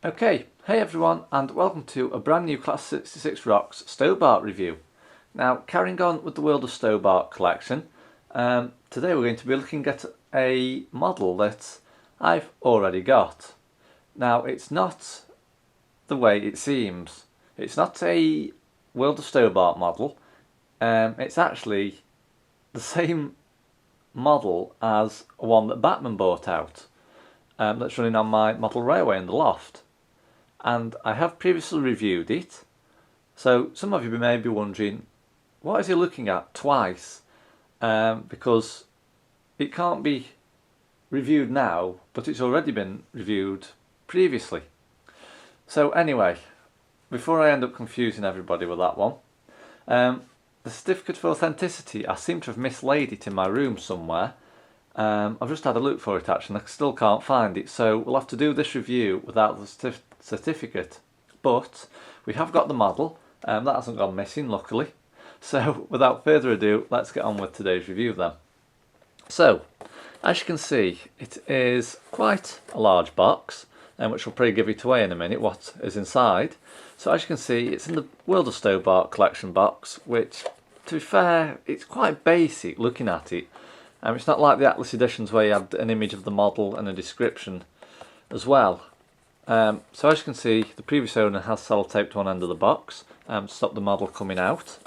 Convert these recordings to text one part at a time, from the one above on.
Okay, hey everyone, and welcome to a brand new Class 66 Rocks Stobart review. Now, carrying on with the World of Stobart collection, today we're going to be looking at a model that I've already got. Now, it's not the way it seems. It's not a World of Stobart model. It's actually the same model as one that Batman bought out. That's running on my model railway in the loft. And I have previously reviewed it, so some of you may be wondering, what is he looking at twice? Because it can't be reviewed now, but it's already been reviewed previously. So anyway, before I end up confusing everybody with that one, the certificate of authenticity, I seem to have mislaid it in my room somewhere. I've just had a look for it actually and I still can't find it, so we'll have to do this review without the certificate. But we have got the model, that hasn't gone missing luckily. So without further ado, let's get on with today's review then. So, as you can see, it is quite a large box, which will probably give it away in a minute what is inside. So as you can see, it's in the World of Stobart collection box, which, to be fair, it's quite basic looking at it. It's not like the Atlas editions where you had an image of the model and a description as well. So as you can see, the previous owner has sellotaped one end of the box to stop the model coming out.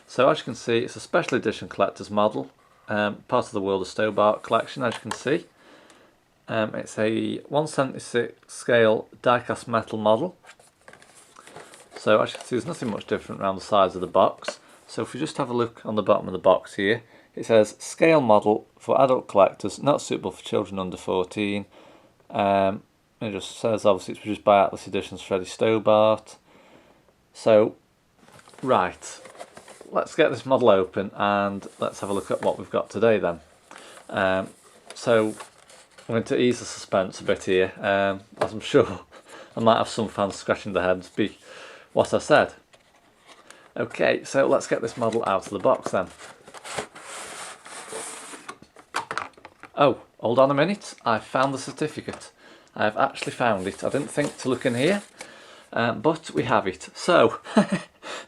So as you can see, it's a special edition collector's model, part of the World of Stobart collection. As you can see, it's a 1/76 scale die-cast metal model. So as you can see, there's nothing much different around the sides of the box. So if we just have a look on the bottom of the box here, it says scale model for adult collectors, not suitable for children under 14. It just says obviously it's produced by Atlas Editions Freddie Stobart. So, right, let's get this model open and let's have a look at what we've got today then. So, I'm going to ease the suspense a bit here, as I'm sure I might have some fans scratching their heads be what I said. Okay, so let's get this model out of the box then. Oh, hold on a minute, I found the certificate. I have actually found it. I didn't think to look in here, but we have it. So,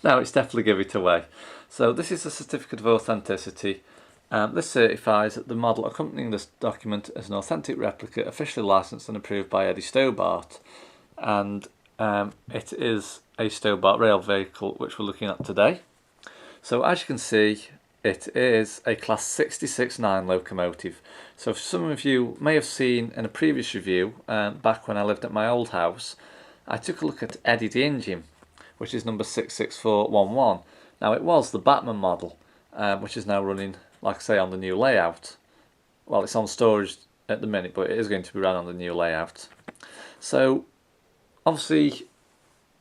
now it's definitely give it away. So this is a certificate of authenticity. This certifies that the model accompanying this document is an authentic replica, officially licensed and approved by Eddie Stobart. And it is a Stobart rail vehicle, which we're looking at today. So as you can see, it is a Class 66-9 locomotive. So some of you may have seen in a previous review, back when I lived at my old house, I took a look at Eddie the engine, which is number 66411. Now it was the Batman model, which is now running, like I say, on the new layout. Well, it's on storage at the minute, but it is going to be run on the new layout. So obviously,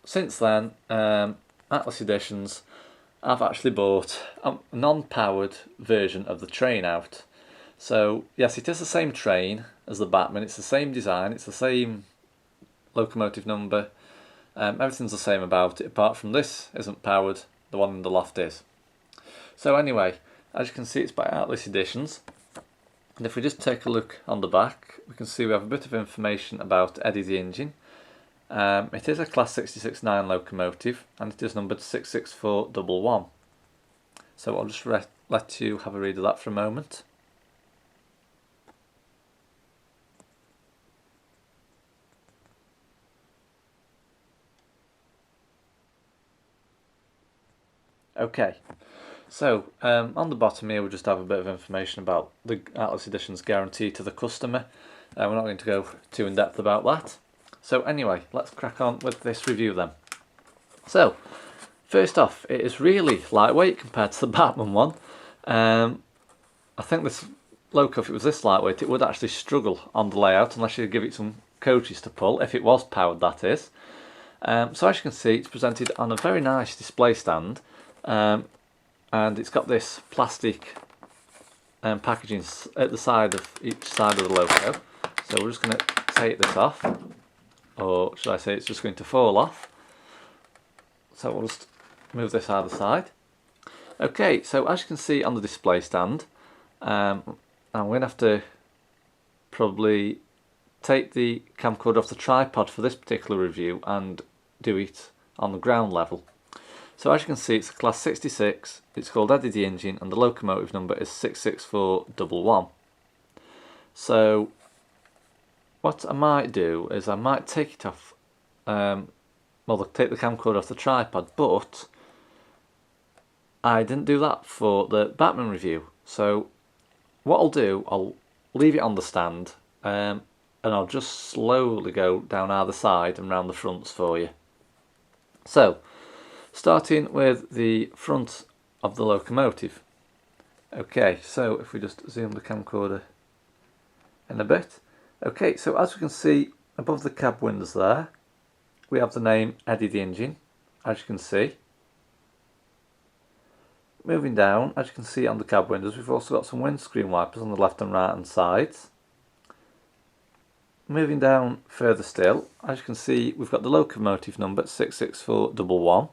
since then, Atlas Editions, I've actually bought a non-powered version of the train out. So yes, it is the same train as the Batman, it's the same design, it's the same locomotive number, everything's the same about it, apart from this isn't powered, the one in the loft is. So anyway, as you can see, it's by Atlas Editions, and if we just take a look on the back, we can see we have a bit of information about Eddie the engine. It is a Class 66-9 locomotive and it is numbered 66411. So I'll just let you have a read of that for a moment. Okay, so on the bottom here we just have a bit of information about the Atlas Editions guarantee to the customer. We're not going to go too in depth about that. So anyway, let's crack on with this review then. So, first off, it is really lightweight compared to the Batman one. I think this loco, if it was this lightweight, it would actually struggle on the layout unless you give it some coaches to pull, if it was powered that is. So as you can see, it's presented on a very nice display stand, and it's got this plastic packaging at the side of each side of the loco. So we're just going to take this off. Or should I say it's just going to fall off. So we'll just move this out of the side. Okay, so as you can see on the display stand, I'm going to have to probably take the camcorder off the tripod for this particular review and do it on the ground level. So as you can see, it's a class 66, it's called Eddie the Engine, and the locomotive number is 66411. So what I might do is I might take it off, take the camcorder off the tripod, but I didn't do that for the Batman review. So what I'll do, I'll leave it on the stand, and I'll just slowly go down either side and round the fronts for you. So, starting with the front of the locomotive. Okay, so if we just zoom the camcorder in a bit. Okay, so as we can see above the cab windows there, we have the name Eddie the Engine, as you can see. Moving down, as you can see on the cab windows, we've also got some windscreen wipers on the left and right hand sides. Moving down further still, as you can see, we've got the locomotive number 66411.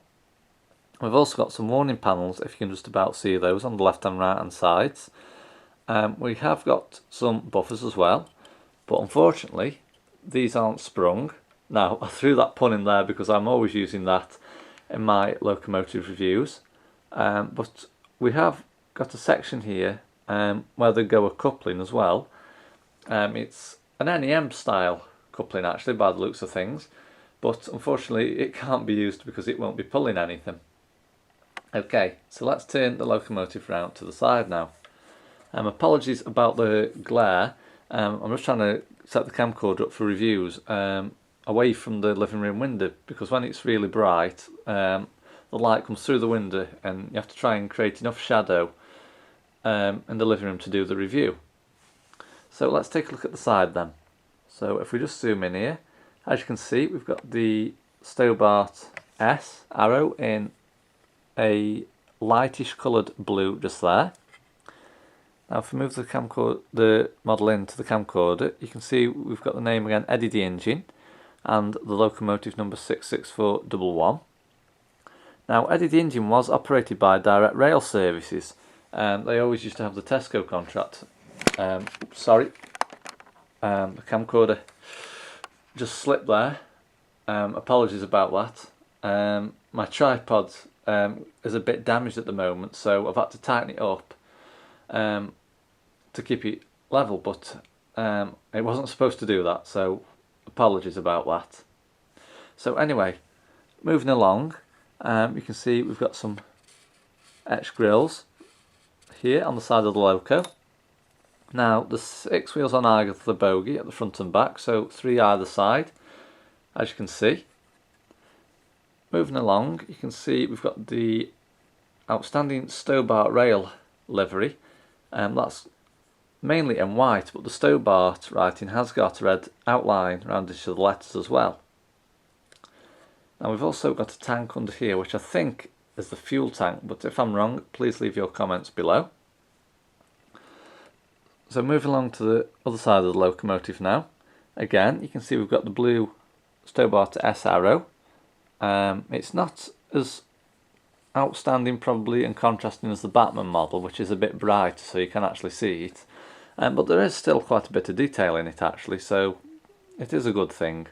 We've also got some warning panels, if you can just about see those, on the left and right hand sides. We have got some buffers as well, but unfortunately these aren't sprung. Now, I threw that pun in there because I'm always using that in my locomotive reviews, but we have got a section here where they go a coupling as well. It's an NEM style coupling actually, by the looks of things, but unfortunately it can't be used because it won't be pulling anything. Okay, so let's turn the locomotive round to the side now. Apologies about the glare. I'm just trying to set the camcorder up for reviews away from the living room window, because when it's really bright the light comes through the window and you have to try and create enough shadow in the living room to do the review. So let's take a look at the side then. So if we just zoom in here, as you can see, we've got the Stobart S arrow in a lightish coloured blue just there. Now if we move the model into the camcorder, you can see we've got the name again, Eddie the Engine, and the locomotive number 66411. Now Eddie the Engine was operated by Direct Rail Services, and they always used to have the Tesco contract. Sorry, the camcorder just slipped there. Apologies about that. My tripod is a bit damaged at the moment, so I've had to tighten it up to keep it level, but it wasn't supposed to do that, so apologies about that. So anyway, moving along, you can see we've got some etched grills here on the side of the loco. Now there's 6 wheels on either of the bogie at the front and back, so 3 either side, as you can see. Moving along, you can see we've got the outstanding Stobart rail livery. That's mainly in white, but the Stobart writing has got a red outline around each of the letters as well. Now we've also got a tank under here, which I think is the fuel tank, but if I'm wrong, please leave your comments below. So moving along to the other side of the locomotive now. Again, you can see we've got the blue Stobart S arrow. It's not as outstanding probably and contrasting as the Batman model, which is a bit brighter so you can actually see it. But there is still quite a bit of detail in it actually, so it is a good thing.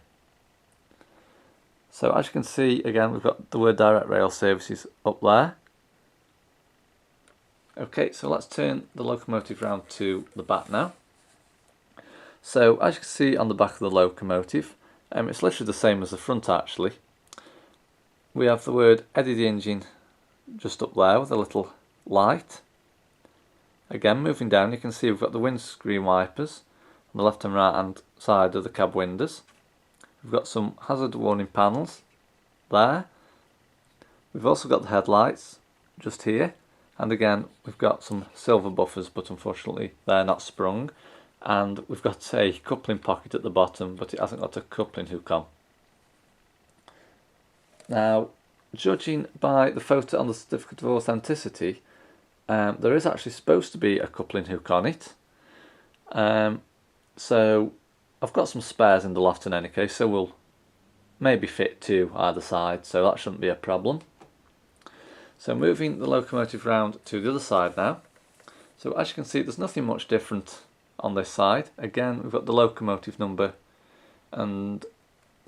So as you can see, again, we've got the word Direct Rail Services up there. Okay, so let's turn the locomotive round to the back now. So as you can see on the back of the locomotive, it's literally the same as the front actually. We have the word Eddie the Engine just up there with a little light. Again, moving down, you can see we've got the windscreen wipers on the left and right hand side of the cab windows. We've got some hazard warning panels there. We've also got the headlights just here. And again, we've got some silver buffers, but unfortunately they're not sprung. And we've got a coupling pocket at the bottom, but it hasn't got a coupling hook on. Now, judging by the photo on the certificate of authenticity, there is actually supposed to be a coupling hook on it. So I've got some spares in the loft in any case, so we'll maybe fit 2 either side, so that shouldn't be a problem. So moving the locomotive round to the other side now. So as you can see, there's nothing much different on this side. Again, we've got the locomotive number and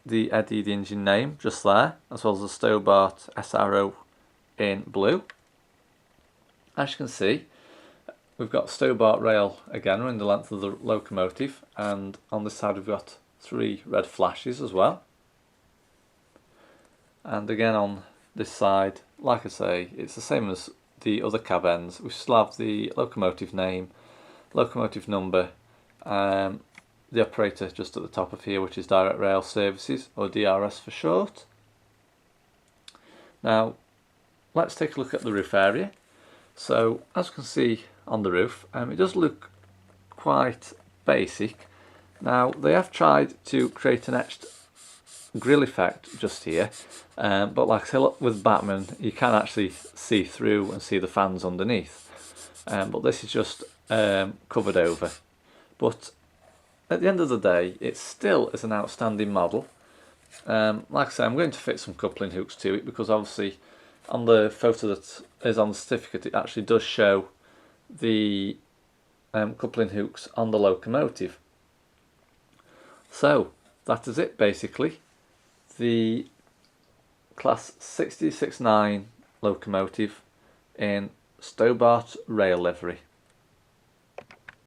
the Eddie, the engine name, just there, as well as the Stobart SRO in blue. As you can see, we've got Stobart rail again running the length of the locomotive, and on this side we've got 3 red flashes as well. And again on this side, like I say, it's the same as the other cab ends. We still have the locomotive name, locomotive number, the operator just at the top of here, which is Direct Rail Services, or DRS for short. Now let's take a look at the roof area. So as you can see on the roof, it does look quite basic. Now they have tried to create an etched grill effect just here, but like I say, look, with Batman you can actually see through and see the fans underneath, but this is just covered over. But at the end of the day, it still is an outstanding model. Like I say, I'm going to fit some coupling hooks to it, because obviously on the photo that is on the certificate it actually does show the coupling hooks on the locomotive. So that is it basically. The Class 66-9 locomotive in Stobart rail livery.